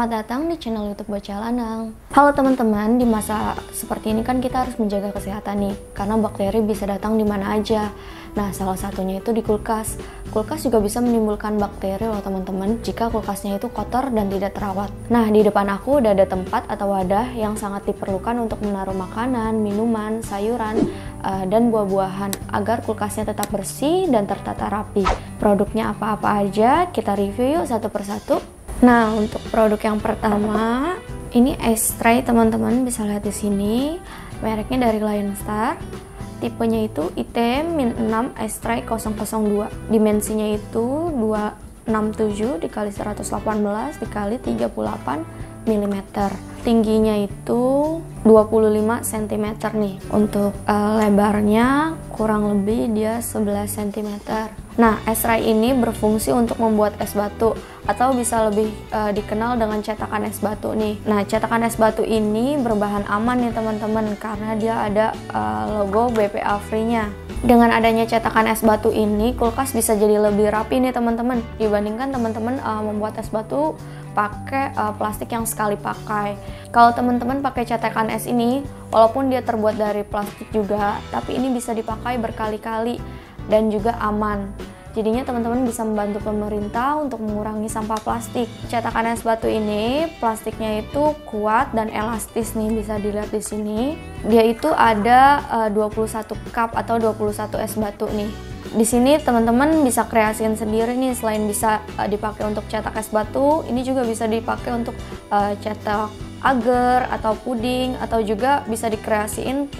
Selamat datang di channel YouTube Bocah Lanang. Halo teman-teman, di masa seperti ini kan kita harus menjaga kesehatan nih, karena bakteri bisa datang di mana aja. Nah, salah satunya itu di kulkas. Kulkas juga bisa menimbulkan bakteri loh teman-teman, jika kulkasnya itu kotor dan tidak terawat. Nah, di depan aku udah ada tempat atau wadah yang sangat diperlukan untuk menaruh makanan, minuman, sayuran, dan buah-buahan agar kulkasnya tetap bersih dan tertata rapi. Produknya apa-apa aja, kita review yuk satu persatu. Nah, untuk produk yang pertama, ini ice tray teman-teman, bisa lihat di sini. Mereknya dari Lion Star. Tipenya itu IT-6 ice tray 002. Dimensinya itu 267 dikali 118 dikali 38 mm. Tingginya itu 25 cm nih. Untuk lebarnya kurang lebih dia 11 cm. Nah, es tray ini berfungsi untuk membuat es batu atau bisa lebih dikenal dengan cetakan es batu nih. Nah, cetakan es batu ini berbahan aman nih teman-teman, karena dia ada logo BPA free-nya. Dengan adanya cetakan es batu ini, kulkas bisa jadi lebih rapi nih teman-teman, dibandingkan teman-teman membuat es batu pakai plastik yang sekali pakai. Kalau teman-teman pakai cetakan es ini, walaupun dia terbuat dari plastik juga, tapi ini bisa dipakai berkali-kali dan juga aman. Jadinya teman-teman bisa membantu pemerintah untuk mengurangi sampah plastik. Cetakan es batu ini plastiknya itu kuat dan elastis nih, bisa dilihat di sini. Dia itu ada 21 cup atau 21 es batu nih. Di sini teman-teman bisa kreasiin sendiri nih, selain bisa dipakai untuk cetak es batu, ini juga bisa dipakai untuk cetak agar atau puding, atau juga bisa dikreasiin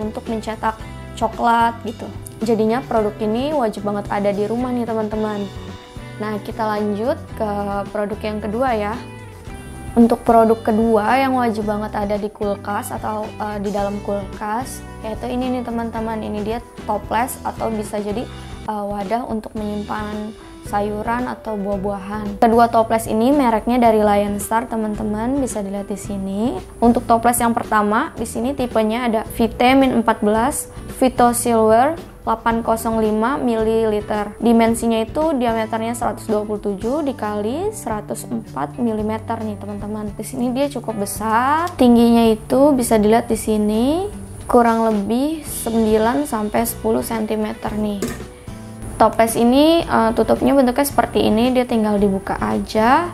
untuk mencetak coklat gitu. Jadinya produk ini wajib banget ada di rumah nih teman-teman. Nah, kita lanjut ke produk yang kedua ya. Untuk produk kedua yang wajib banget ada di kulkas atau di dalam kulkas, yaitu ini nih teman-teman. Ini dia toples atau bisa jadi wadah untuk menyimpan sayuran atau buah-buahan. Kedua toples ini mereknya dari Lion Star teman-teman, bisa dilihat di sini. Untuk toples yang pertama, di sini tipenya ada VT-14 Vito Silver 805 ml. Dimensinya itu diameternya 127 dikali 104 mm nih teman-teman. Di sini dia cukup besar. Tingginya itu bisa dilihat di sini kurang lebih 9 sampai 10 cm nih. Toples ini tutupnya bentuknya seperti ini, dia tinggal dibuka aja.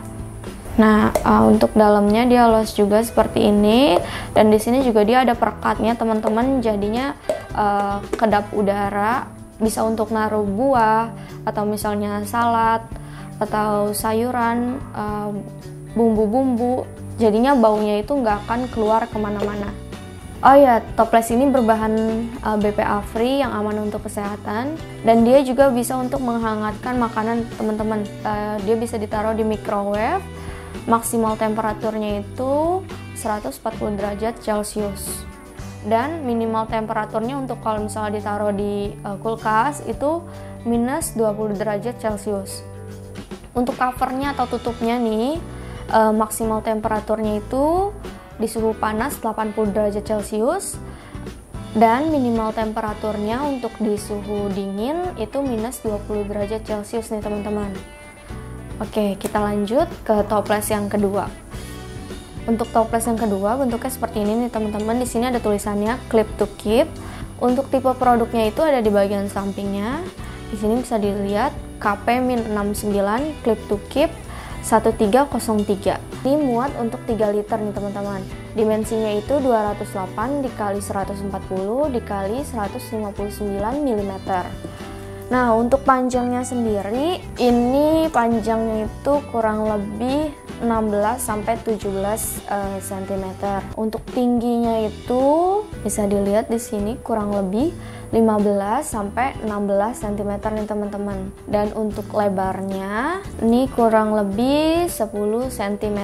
Nah, untuk dalamnya dia los juga seperti ini, dan di sini juga dia ada perekatnya teman-teman, jadinya kedap udara, bisa untuk naruh buah atau misalnya salad atau sayuran, bumbu-bumbu, jadinya baunya itu nggak akan keluar kemana-mana. Oh ya, toples ini berbahan BPA free yang aman untuk kesehatan, dan dia juga bisa untuk menghangatkan makanan teman-teman. Dia bisa ditaruh di microwave, maksimal temperaturnya itu 140 derajat Celcius. Dan minimal temperaturnya untuk kalau misalnya ditaruh di kulkas itu minus 20 derajat Celcius. Untuk covernya atau tutupnya nih, maksimal temperaturnya itu di suhu panas 80 derajat Celcius, dan minimal temperaturnya untuk di suhu dingin itu minus 20 derajat Celcius nih teman-teman. Oke, kita lanjut ke toples yang kedua. Untuk toples yang kedua bentuknya seperti ini nih teman-teman. Di sini ada tulisannya clip to keep. Untuk tipe produknya itu ada di bagian sampingnya. Di sini bisa dilihat KP-69 clip to keep 1303. Ini muat untuk 3 liter nih teman-teman. Dimensinya itu 208 dikali 140 dikali 159 mm. Nah, untuk panjangnya sendiri, ini panjangnya itu kurang lebih 16 sampai 17 cm. Untuk tingginya itu bisa dilihat di sini kurang lebih 15 sampai 16 cm nih teman-teman. Dan untuk lebarnya ini kurang lebih 10 cm.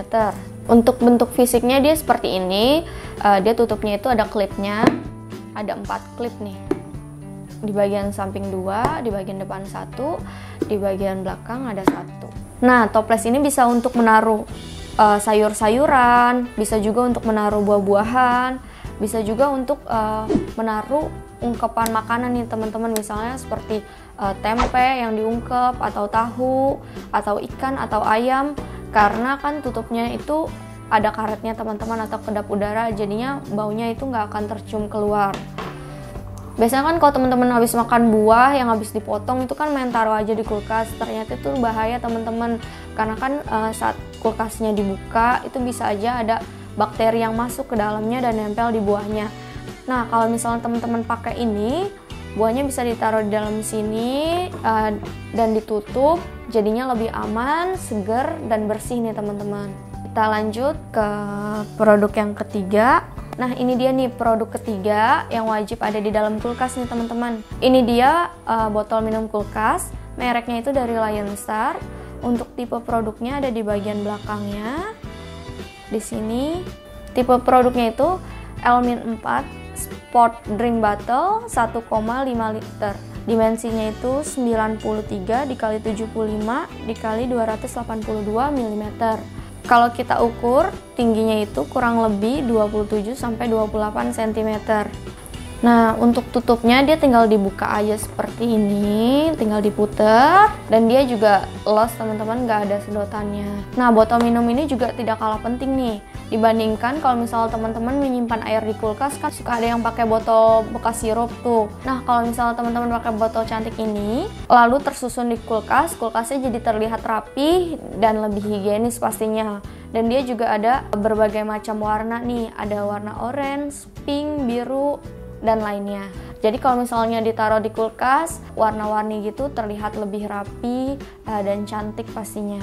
Untuk bentuk fisiknya dia seperti ini. Dia tutupnya itu ada klipnya. Ada 4 klip nih. Di bagian samping 2, di bagian depan 1, di bagian belakang ada 1. Nah, toples ini bisa untuk menaruh sayur-sayuran, bisa juga untuk menaruh buah-buahan, bisa juga untuk menaruh ungkepan makanan nih teman-teman, misalnya seperti tempe yang diungkep, atau tahu, atau ikan, atau ayam. karena kan tutupnya itu ada karetnya teman-teman atau kedap udara, jadinya baunya itu nggak akan tercium keluar. Biasanya kan kalau teman-teman habis makan buah yang habis dipotong itu kan main taruh aja di kulkas, ternyata itu bahaya teman-teman, karena kan saat kulkasnya dibuka itu bisa aja ada bakteri yang masuk ke dalamnya dan nempel di buahnya. Nah kalau misalnya teman-teman pakai ini, buahnya bisa ditaruh di dalam sini dan ditutup, jadinya lebih aman, seger, dan bersih nih teman-teman. Kita lanjut ke produk yang ketiga. Nah ini dia nih produk ketiga yang wajib ada di dalam kulkas nih teman-teman. Ini dia botol minum kulkas, mereknya itu dari Lion Star. Untuk tipe produknya ada di bagian belakangnya. Di sini tipe produknya itu Elmin 4 Sport Drink Bottle 1,5 liter. Dimensinya itu 93 dikali 75 dikali 282 mm. Kalau kita ukur, tingginya itu kurang lebih 27 sampai 28 cm. Nah, untuk tutupnya dia tinggal dibuka aja seperti ini, tinggal diputer, dan dia juga los teman-teman, nggak ada sedotannya. Nah, botol minum ini juga tidak kalah penting nih, dibandingkan kalau misalnya teman-teman menyimpan air di kulkas kan suka ada yang pakai botol bekas sirup tuh. Nah, kalau misalnya teman-teman pakai botol cantik ini, lalu tersusun di kulkas, kulkasnya jadi terlihat rapi dan lebih higienis pastinya. Dan dia juga ada berbagai macam warna nih, ada warna orange, pink, biru, dan lainnya. Jadi kalau misalnya ditaruh di kulkas, warna-warni gitu terlihat lebih rapi dan cantik pastinya.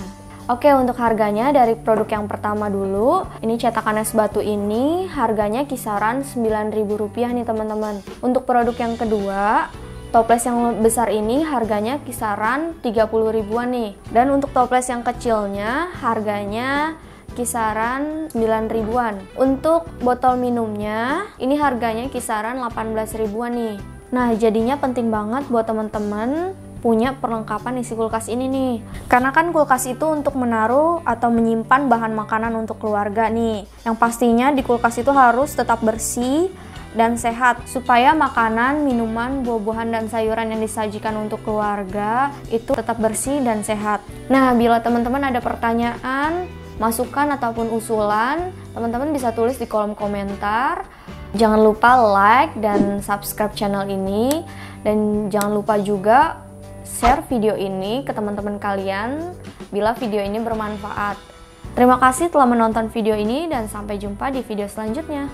Oke, untuk harganya dari produk yang pertama dulu, ini cetakan es batu ini harganya kisaran Rp9.000 nih teman-teman. Untuk produk yang kedua, toples yang besar ini harganya kisaran 30 ribuan nih. Dan untuk toples yang kecilnya harganya kisaran 9 ribuan. Untuk botol minumnya ini harganya kisaran 18 ribuan nih. Nah, jadinya penting banget buat teman-teman punya perlengkapan isi kulkas ini nih. Karena kan kulkas itu untuk menaruh atau menyimpan bahan makanan untuk keluarga nih. Yang pastinya di kulkas itu harus tetap bersih dan sehat supaya makanan, minuman, buah-buahan dan sayuran yang disajikan untuk keluarga itu tetap bersih dan sehat. Nah, bila teman-teman ada pertanyaan, masukan ataupun usulan, teman-teman bisa tulis di kolom komentar. Jangan lupa like dan subscribe channel ini, dan jangan lupa juga share video ini ke teman-teman kalian bila video ini bermanfaat. Terima kasih telah menonton video ini dan sampai jumpa di video selanjutnya.